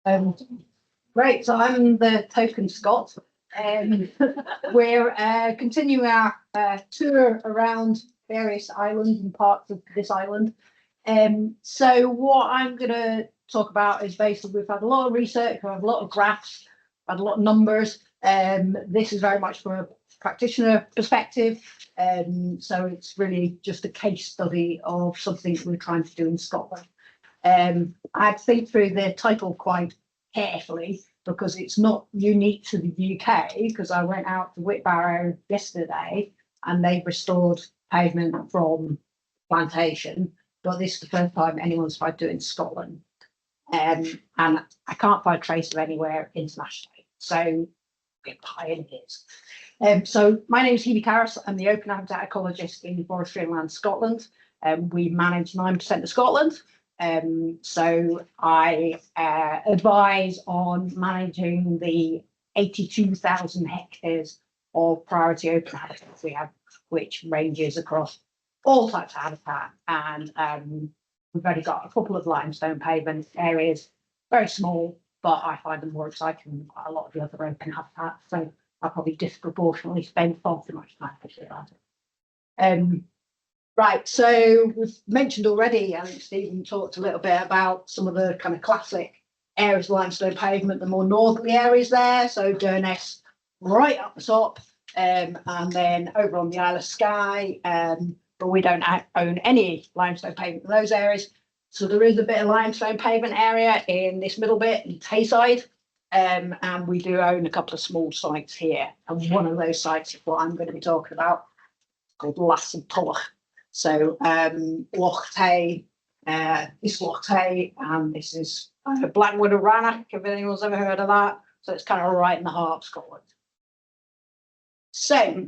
Um, Great, so I'm the token Scot. We're continuing our tour around various islands and parts of this island. So what I'm going to talk about is basically we've had a lot of research, we've had a lot of graphs, had a lot of numbers. This is very much from a practitioner perspective. So it's really just a case study of something we're trying to do in Scotland. I'd think through the title quite carefully because it's not unique to the UK, because I went out to Whitbarrow yesterday and they've restored pavement from plantation, but this is the first time anyone's tried to do it in Scotland. And I can't find trace of anywhere internationally. So we're pioneers. So my name is Hebe Carus. I'm the open habitat ecologist in Forestry and Land Scotland. We manage 9% of Scotland. So I advise on managing the 82,000 hectares of priority open habitats we have, which ranges across all types of habitat. And we've only got a couple of limestone pavement areas, very small, but I find them more exciting than quite a lot of the other open habitats. So I probably disproportionately spend far too much time thinking about it. Right, so we've mentioned already, I think Stephen talked a little bit about some of the kind of classic areas of limestone pavement, the more northerly areas there. So Durness right up the top, and then over on the Isle of Skye, but we don't own any limestone pavement in those areas. So there is a bit of limestone pavement area in this middle bit in Tayside, and we do own a couple of small sites here. And one of those sites is what I'm going to be talking about, called Lassie Tulloch. So Loch Tay, this Loch Tay, and this is Blackwood of Rannoch, if anyone's ever heard of that. So it's kind of right in the heart of Scotland. So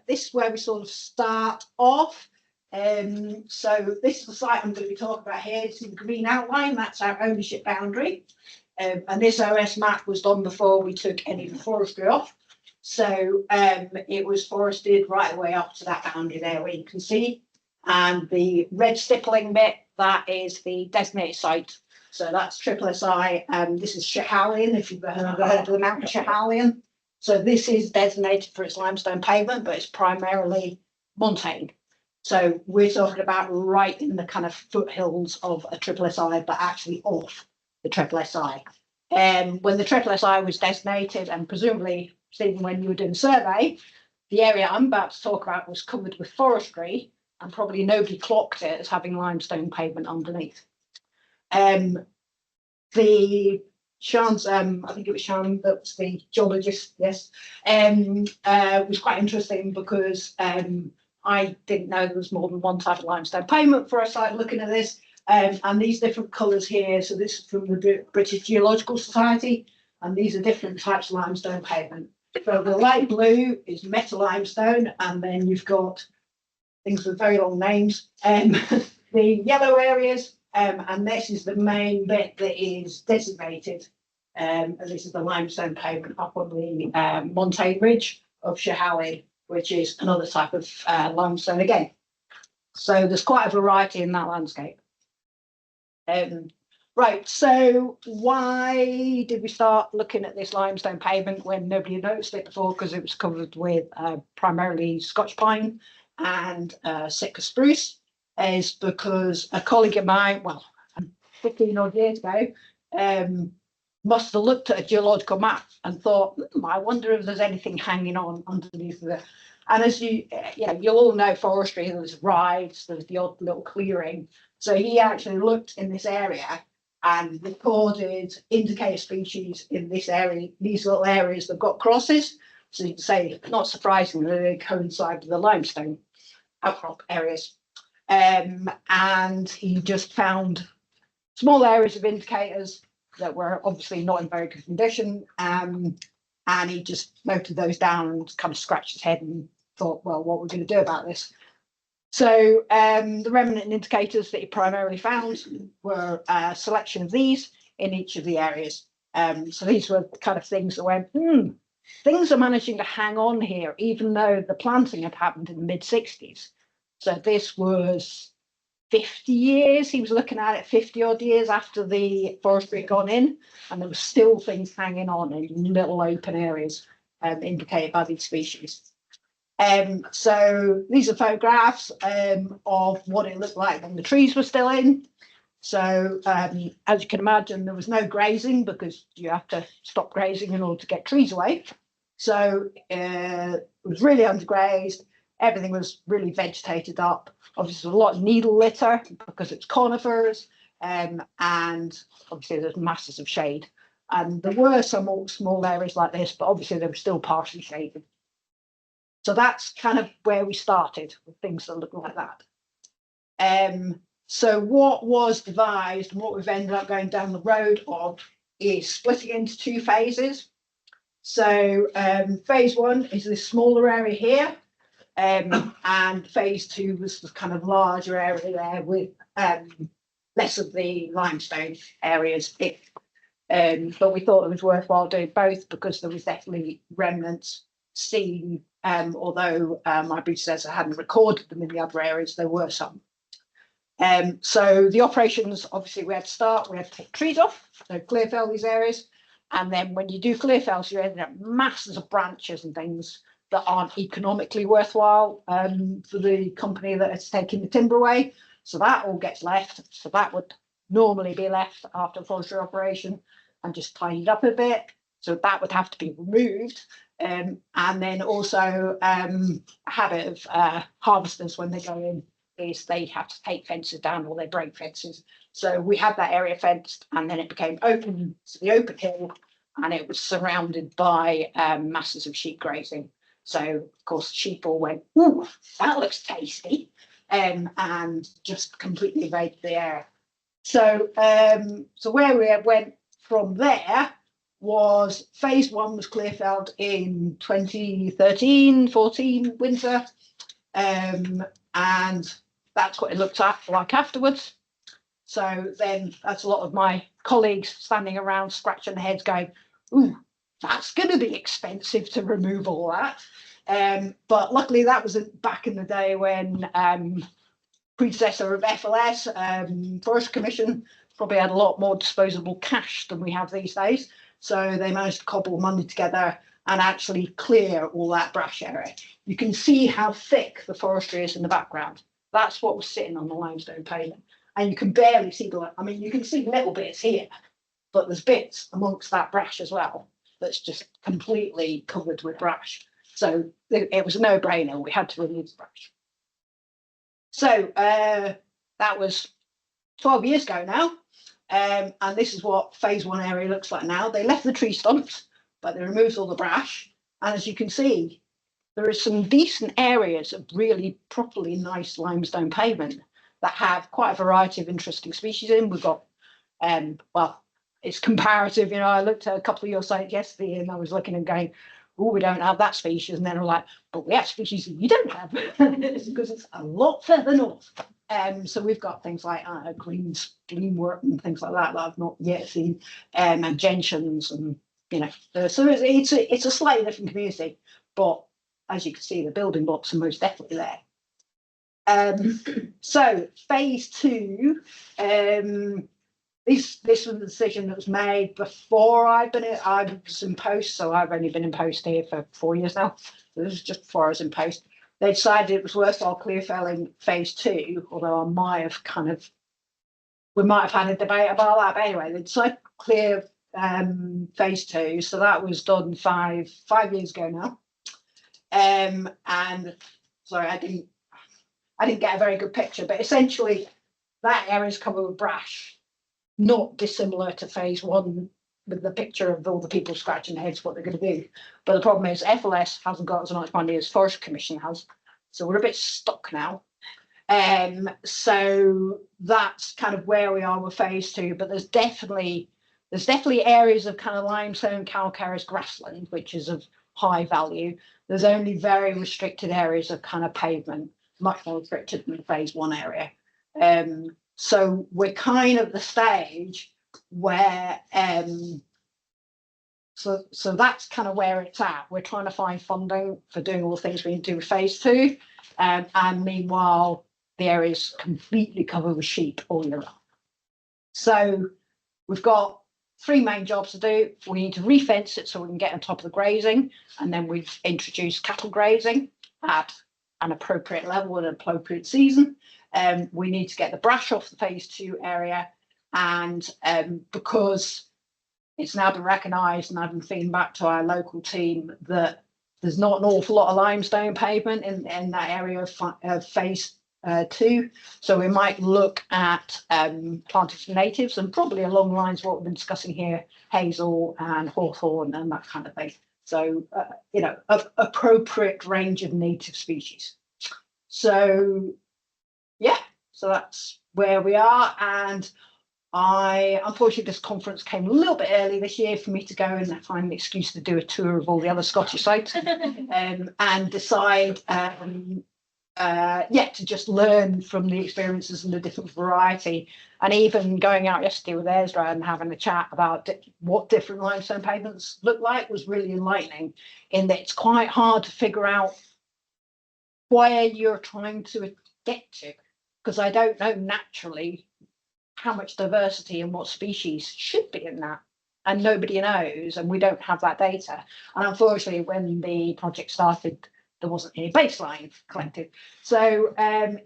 this is where we sort of start off. So this is the site I'm going to be talking about here. It's in the green outline, that's our ownership boundary. And this OS map was done before we took any of the forestry off. So it was forested right away up to that boundary there where you can see. And the red stippling bit, that is the designated site. So that's Triple SI. This is Schiehallion, if you've ever heard of the Mountain Schiehallion. So this is designated for its limestone pavement, but it's primarily montane. So we're talking about right in the kind of foothills of a Triple SI, but actually off the Triple SI. When the Triple SI was designated, and presumably, Stephen, when you were doing the survey, the area I'm about to talk about was covered with forestry, and probably nobody clocked it as having limestone pavement underneath. The Sean's, I think it was Sean, that was the geologist, yes, was quite interesting because I didn't know there was more than one type of limestone pavement before I started looking at this. And these different colours here, so this is from the British Geological Society, and these are different types of limestone pavement. So the light blue is meta limestone, and then you've got things with very long names. The yellow areas, and this is the main bit that is designated. And this is the limestone pavement up on the montane ridge of Schiehallion, which is another type of limestone again. So there's quite a variety in that landscape. Right, so why did we start looking at this limestone pavement when nobody had noticed it before? Because it was covered with primarily Scotch pine and Sitka spruce. Is because a colleague of mine, well, 15 odd years ago, must have looked at a geological map and thought, I wonder if there's anything hanging on underneath there. And as you'll all know forestry, there's rides, there's the odd little clearing. So he actually looked in this area and recorded indicator species in this area, these little areas that got crosses. So you can say, not surprisingly, they coincide with the limestone outcrop areas. And he just found small areas of indicators that were obviously not in very good condition. And he just noted those down and kind of scratched his head and thought, well, what are we going to do about this? So the remnant indicators that he primarily found were a selection of these in each of the areas. So these were the kind of things that went, things are managing to hang on here, even though the planting had happened in the mid-60s. So this was 50 years. He was looking at it 50 odd years after the forestry had gone in, and there were still things hanging on in little open areas indicated by these species. So these are photographs of what it looked like when the trees were still in. So as you can imagine, there was no grazing because you have to stop grazing in order to get trees away. So it was really undergrazed. Everything was really vegetated up. Obviously, there's a lot of needle litter because it's conifers, and obviously there's masses of shade. And there were some small areas like this, but obviously they were still partially shaded. So that's kind of where we started with things that look like that. So what was devised and what we've ended up going down the road of is splitting into two phases. So phase one is this smaller area here, and phase two was the kind of larger area there with less of the limestone areas. But we thought it was worthwhile doing both because there was definitely remnants seen, although my predecessor hadn't recorded them in the other areas, there were some. So the operations, obviously we had to take trees off, so clear fell these areas. And then when you do clear fells, you end up masses of branches and things that aren't economically worthwhile for the company that is taking the timber away. So that all gets left. So that would normally be left after a forestry operation and just tidied up a bit. So that would have to be removed. And then also a habit of harvesters when they go in is they have to take fences down or they break fences. So we had that area fenced, and then it became open to the open hill, and it was surrounded by masses of sheep grazing. So of course sheep all went, "Ooh, that looks tasty," and just completely invaded the area. So so where we went from there was phase one was clear felled in 2013-14 winter, and that's what it looked like afterwards. So then that's a lot of my colleagues standing around scratching their heads going, "Ooh, that's going to be expensive to remove all that." But luckily that was back in the day when predecessor of FLS, Forest Commission, probably had a lot more disposable cash than we have these days. So they managed to cobble money together and actually clear all that brash area. You can see how thick the forestry is in the background. That's what was sitting on the limestone pavement. And you can barely see you can see little bits here, but there's bits amongst that brash as well that's just completely covered with brash. So it was a no-brainer. We had to remove the brash. So that was 12 years ago now. And this is what phase one area looks like now. They left the tree stumps, but they removed all the brash. And as you can see, there is some decent areas of really properly nice limestone pavement that have quite a variety of interesting species in. We've got, well, it's comparative. I looked at a couple of your sites yesterday and I was looking and going, "Oh, we don't have that species." And then I'm like, "But we have species that you don't have," because it's a lot further north. So we've got things like green bloomwort and things like that I've not yet seen, and gentians, and so it's a slightly different community, but as you can see, the building blocks are most definitely there. So phase two, this was a decision that was made before I was in post, so I've only been in post here for 4 years now. So this is just before I was in post. They decided it was worthwhile clear felling phase two, although we might have had a debate about that. But anyway, they decided to clear phase two. So that was done five years ago now. And sorry, I didn't get a very good picture, but essentially that area is covered with brash, not dissimilar to phase one with the picture of all the people scratching their heads what they're going to do. But the problem is FLS hasn't got as much money as Forest Commission has, so we're a bit stuck now. So that's kind of where we are with phase two. But there's definitely areas of kind of limestone calcareous grassland, which is of high value. There's only very restricted areas of kind of pavement, much more restricted than the phase one area. So we're kind of the stage where so that's kind of where it's at. We're trying to find funding for doing all the things we need to do with phase two, and meanwhile the area is completely covered with sheep all year round. So we've got 3 main jobs to do. We need to refence it so we can get on top of the grazing, and then we've introduced cattle grazing at an appropriate level at an appropriate season. We need to get the brash off the phase 2 area, and because it's now been recognised, and I've been feeding back to our local team that there's not an awful lot of limestone pavement in that area of phase 2. So we might look at planting some natives, and probably along the lines of what we've been discussing here, hazel and hawthorn and that kind of thing. So, appropriate range of native species. So, yeah, so that's where we are. And unfortunately, this conference came a little bit early this year for me to go and find an excuse to do a tour of all the other Scottish sites and decide, to just learn from the experiences and the different variety. And even going out yesterday with Ezra and having a chat about what different limestone pavements look like was really enlightening, in that it's quite hard to figure out where you're trying to get to, because I don't know naturally how much diversity and what species should be in that, and nobody knows, and we don't have that data. And unfortunately, when the project started, there wasn't any baseline collected. So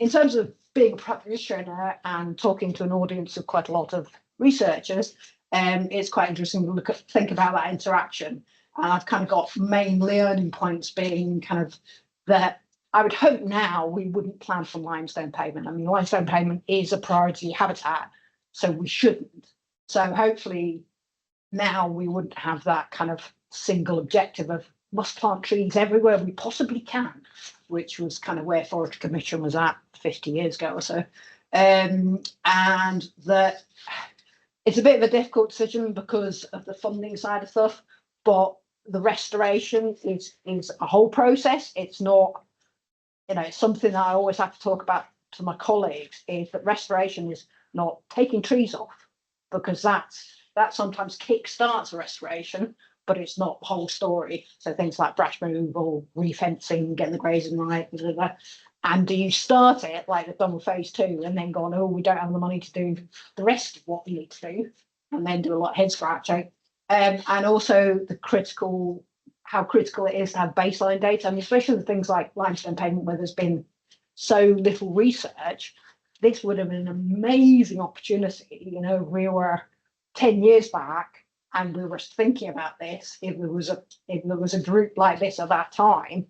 in terms of being a practitioner and talking to an audience of quite a lot of researchers, it's quite interesting to think about that interaction. And I've kind of got main learning points being kind of that I would hope now we wouldn't plan for limestone pavement. I mean, limestone pavement is a priority habitat, so we shouldn't. So hopefully now we wouldn't have that kind of single objective of must plant trees everywhere we possibly can, which was kind of where Forestry Commission was at 50 years ago or so. And that it's a bit of a difficult decision because of the funding side of stuff, but the restoration is a whole process. It's not, it's something that I always have to talk about to my colleagues, is that restoration is not taking trees off, because that sometimes kick-starts a restoration, but it's not the whole story. So things like brush removal, refencing, getting the grazing right, blah, blah, blah. And do you start it like they've done with phase 2 and then gone, oh, we don't have the money to do the rest of what we need to do, and then do a lot of head scratching. And also how critical it is to have baseline data. I mean, especially the things like limestone pavement, where there's been so little research. This would have been an amazing opportunity. We were 10 years back and we were thinking about this. If there was a group like this at that time,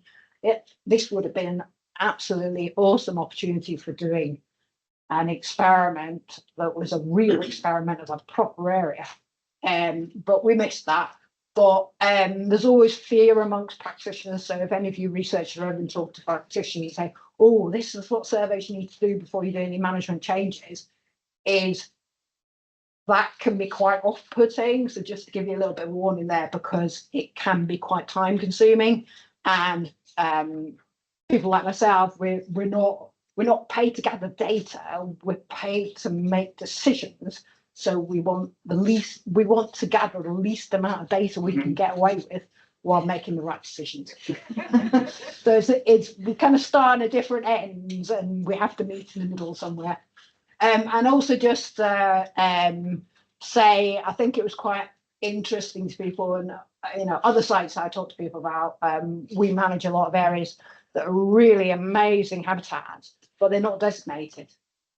this would have been an absolutely awesome opportunity for doing an experiment that was a real experiment of a proper area. But we missed that. But there's always fear amongst practitioners. So if any of you researchers are ever been talking to practitioners, you say, oh, this is what surveys you need to do before you do any management changes, is that can be quite off-putting. So just to give you a little bit of warning there, because it can be quite time consuming. And people like myself, we're not paid to gather data, we're paid to make decisions. So we want to gather the least amount of data we can get away with while making the right decisions. So we kind of start at different ends, and we have to meet in the middle somewhere. And also just say, I think it was quite interesting to people, and other sites I talk to people about. We manage a lot of areas that are really amazing habitats, but they're not designated.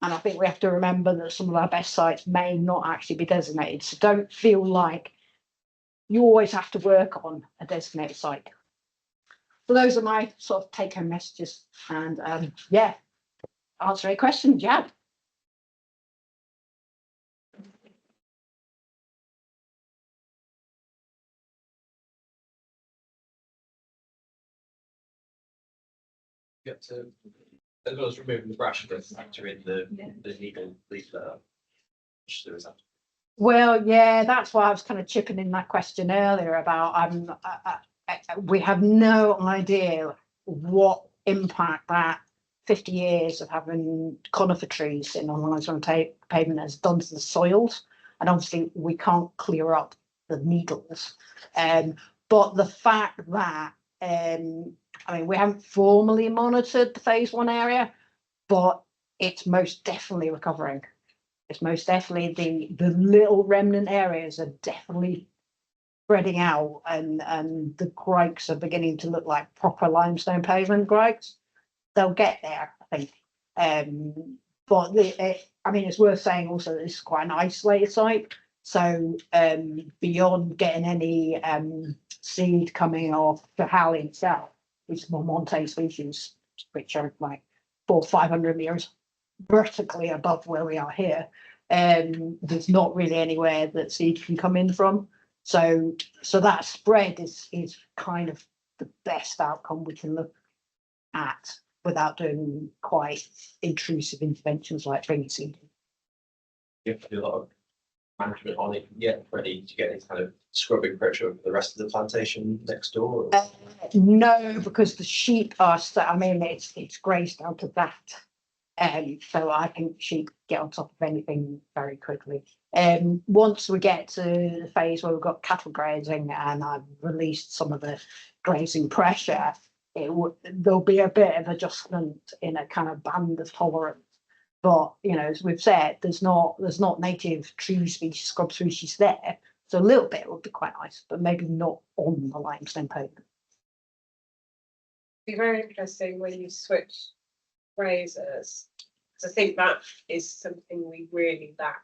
And I think we have to remember that some of our best sites may not actually be designated. So don't feel like you always have to work on a designated site. So those are my sort of take-home messages. And answer any questions you have. Get to, as well as removing the brush, but factor in the needle leaf litter. Well, yeah, that's why I was kind of chipping in that question earlier about we have no idea what impact that 50 years of having conifer trees in on limestone pavement has done to the soils, and obviously we can't clear up the needles. But the fact that we haven't formally monitored the phase 1 area, but it's most definitely recovering. It's most definitely the little remnant areas are definitely spreading out, and the grikes are beginning to look like proper limestone pavement grikes. They'll get there, I think. But I mean, it's worth saying also that this is quite an isolated site. So beyond getting any seed coming off the Halley itself, which is more Monte species, which are like 400-500 meters vertically above where we are here. There's not really anywhere that seed can come in from. So that spread is kind of the best outcome we can look at without doing quite intrusive interventions like bringing seed. You have to do a lot of management on it yet, ready to get any kind of scrubbing pressure over the rest of the plantation next door? No, because the sheep are I mean, it's grazed out of that. So I think sheep get on top of anything very quickly. Once we get to the phase where we've got cattle grazing and I've released some of the grazing pressure, there'll be a bit of adjustment in a kind of band of tolerance. But you know, as we've said, there's not native tree species, scrub species there. So a little bit would be quite nice, but maybe not on the limestone pavement. Be very interesting when you switch grazers. I think that is something we really lack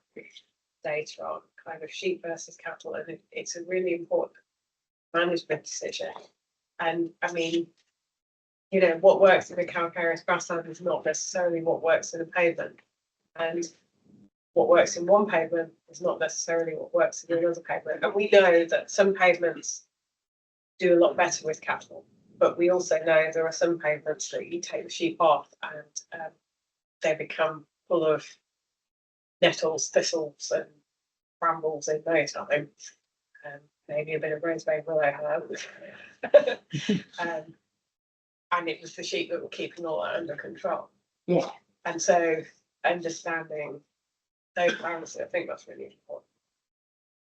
data on, kind of sheep versus cattle, and it's a really important management decision. And I mean, you know, what works in a calcareous grassland is not necessarily what works in a pavement, and what works in one pavement is not necessarily what works in another pavement. And we know that some pavements do a lot better with cattle, but we also know there are some pavements that you take the sheep off and they become full of nettles, thistles, and brambles in no time. Maybe a bit of rosemary willow herb. And it was the sheep that were keeping all that under control. Yeah. And so understanding those balances, I think that's really important.